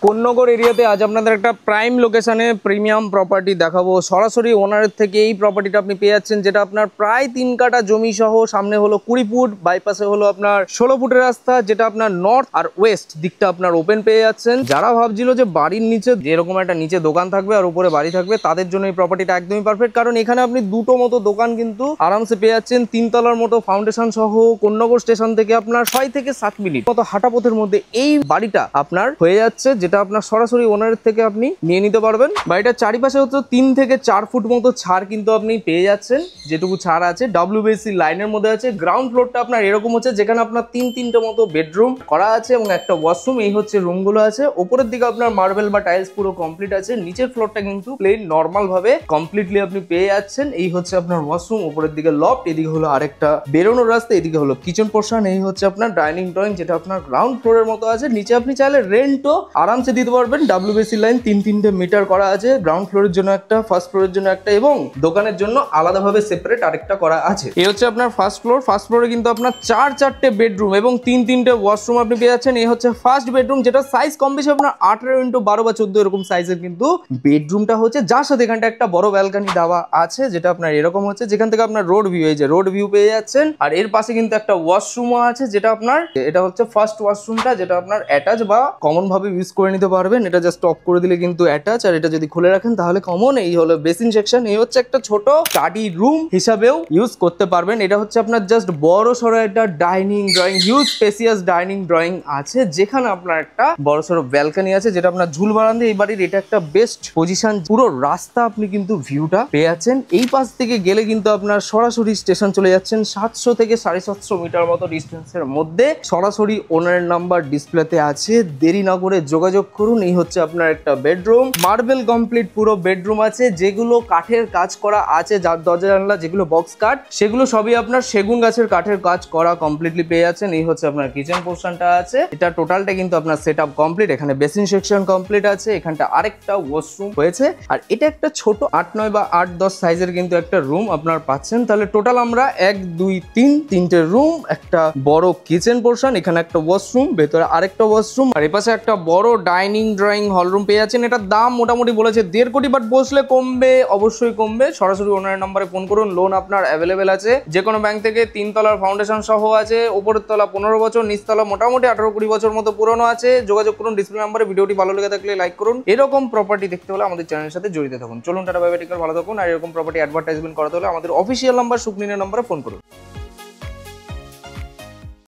কোন্নগর এরিয়াতে আজ আপনাদের একটা প্রাইম লোকেশনে প্রিমিয়াম প্রপার্টি দেখাবো। সরাসরি ওনারের থেকে এই প্রপার্টিটা আপনি পেয়ে যাচ্ছেন, যেটা আপনার প্রায় 3 কাঠা জমি সহ, সামনে হলো 20 ফুট, বাইপাসে হলো আপনার 16 ফুটের রাস্তা, যেটা আপনার নর্থ আর ওয়েস্ট দিকটা আপনার ওপেন পেয়ে যাচ্ছেন। যারা ভাবছিল যে বাড়ির নিচে যেরকম একটা নিচে দোকান থাকবে আর উপরে বাড়ি থাকবে, তাদের জন্য এই প্রপার্টিটা একদমই পারফেক্ট, কারণ এখানে আপনি দুটো মতো দোকান কিন্তু আরামসে পেয়ে যাচ্ছেন। 3 তলার মতো ফাউন্ডেশন সহ কোন্নগর স্টেশন থেকে আপনার 6 থেকে 7 মিনিট মতো হাঁটা পথের মধ্যে এই বাড়িটা আপনার হয়ে যাচ্ছে, যেটা আপনার সরাসরি ওনারের থেকে আপনি নিয়ে নিতে পারবেন। বাড়িটার চারিপাশে হচ্ছে 3 থেকে 4 ফুট মতো ছাড় কিন্তু আপনি পেয়ে যাচ্ছেন, যেটুকু ছাড় আছে WBC লাইনের মধ্যে আছে। গ্রাউন্ড ফ্লোরটা আপনার এরকম হচ্ছে, যেখানে আপনার 3-3টে মতো বেডরুম করা আছে এবং একটা ওয়াশরুম, এই হচ্ছে রুমগুলো আছে। উপরের দিকে আপনার মার্বেল বা টাইলস পুরো কমপ্লিট আছে। নিচের ফ্লোরটা কিন্তু প্লেন নর্মাল ভাবে কমপ্লিটলি আপনি পেয়ে যাচ্ছেন। এই হচ্ছে আপনার ওয়াশরুম, উপরের দিকে লফট, এদিকে হলো আরেকটা বেরোনোর রাস্তা, এদিকে হলো কিচেন পোর্শন। এই হচ্ছে আপনার ডাইনিং ড্রয়িং, যেটা আপনার গ্রাউন্ড ফ্লোরের মতো আছে। নিচে আপনি চাইলে রেন্টও আরামসে দিতে পারবেন। WBC লাইন 3-3টে মিটার করা আছে। গ্রাউন্ড ফ্লোরের জন্য একটা, ফার্স্ট ফ্লোরের জন্য একটা এবং দোকানের জন্য আলাদাভাবে সেপারেট আরেকটা করা আছে। এই হচ্ছে আপনার ফার্স্ট ফ্লোর। ফার্স্ট ফ্লোরে কিন্তু আপনার 4-4টে বেডরুম এবং 3-3টে ওয়াশরুম আপনি পেয়ে যাচ্ছেন। এই হচ্ছে ফার্স্ট বেডরুম, যেটা সাইজ কম বেশি আপনার 18x12 বা 14 এরকম সাইজের কিন্তু বেডরুমটা হচ্ছে, যার সাথে এখানটা একটা বড় ব্যালকনি দেওয়া আছে, যেটা আপনার এরকম হচ্ছে, যেখান থেকে আপনার রোড ভিউ, এই যে রোড ভিউ পেয়ে যাচ্ছেন। আর এর পাশে কিন্তু একটা ওয়াশরুমও আছে, যেটা আপনার, এটা হচ্ছে ফার্স্ট ওয়াশরুমটা, যেটা আপনার অ্যাটাচ বা কমন ভাবে ইউজ করে নিতে পারবেন। এটা জাস্ট অফ করে দিলে কিন্তু অ্যাটাচ, আর এটা যদি খুলে রাখেন তাহলে কমন। এই হলো বেসিন সেকশন। এই হচ্ছে একটা ছোট স্টাডি রুম হিসাবেও ইউজ করতে পারবেন। এটা হচ্ছে আপনার জাস্ট বড় সড়ো একটা dining drawing, huge spacious dining drawing আছে, যেখানে আপনার একটা বড় সড়ো ব্যালকনি আছে, যেটা আপনার ঝুল বারান্দা। এই বাড়ির এটা একটা বেস্ট পজিশন, পুরো রাস্তা আপনি কিন্তু ভিউটা পেয়ে যাচ্ছেন। এই পাশ থেকে গেলে কিন্তু আপনার সরাসরি স্টেশন চলে যাচ্ছেন। 700 থেকে 750 মিটার মতো ডিস্টেন্সের মধ্যে সরাসরি ওনারের নাম্বার ডিসপ্লেতে আছে। দেরি না করে যোগাযোগ করুন। এই হচ্ছে আপনার একটা বেডরুম, মার্বেল কমপ্লিট পুরো বেডরুম আছে, যেগুলো কাঠের কাজ করা আছে, যার দরজা জানলা যেগুলো বক্স কাঠ, সেগুলো সবই আপনার সেগুন গাছের কাঠের কাজ করা কমপ্লিটলি পেয়ে যাচ্ছেন। এই হচ্ছে আপনার কিচেন পোর্শনটা আছে, এটা টোটালটা কিন্তু আপনার সেটআপ কমপ্লিট। এখানে বেসিন সেকশন কমপ্লিট আছে, এখানটা আরেকটা ওয়াশরুম হয়েছে, আর এটা একটা ছোট 8-9 বা 8-10 সাইজের কিন্তু একটা রুম আপনার পাচ্ছেন। তাহলে টোটাল আমরা 1-2-3-3টে রুম, একটা বড় কিচেন পোর্শন, এখানে একটা ওয়াশরুম, ভেতরে আরেকটা ওয়াশরুম, আর এপাশে একটা বড় ডাইনিং ড্রয়িং হল রুম পেয়ে যাচ্ছেন। এটার দাম মোটামুটি বলেছে 1.5 কোটি, বাট বসলে কমবে, অবশ্যই কমবে। সরাসরি ওনারের নম্বরে ফোন করুন। লোন আপনার অ্যাভেলেবেল আছে যে কোনো ব্যাংক থেকে। 3 তলার ফাউন্ডেশন সহ আছে, উপরের তলা 15 বছর, নিচতলা মোটামুটি 18-20 বছর মতো পুরনো আছে। যোগাযোগ করুন ডিসপ্লে নাম্বারে। ভিডিওটি ভালো লেগে থাকলে লাইক করুন। এরকম প্রপার্টি দেখতে হলে আমাদের চ্যানেলের সাথে জড়িত থাকুন। চলুন tata bye bye, take care, ভালো থাকুন। আর এরকম প্রপার্টি অ্যাডভার্টাইজমেন্ট করাতে হলে আমাদের অফিসিয়াল নাম্বার সুকনিনের নম্বরে ফোন করুন।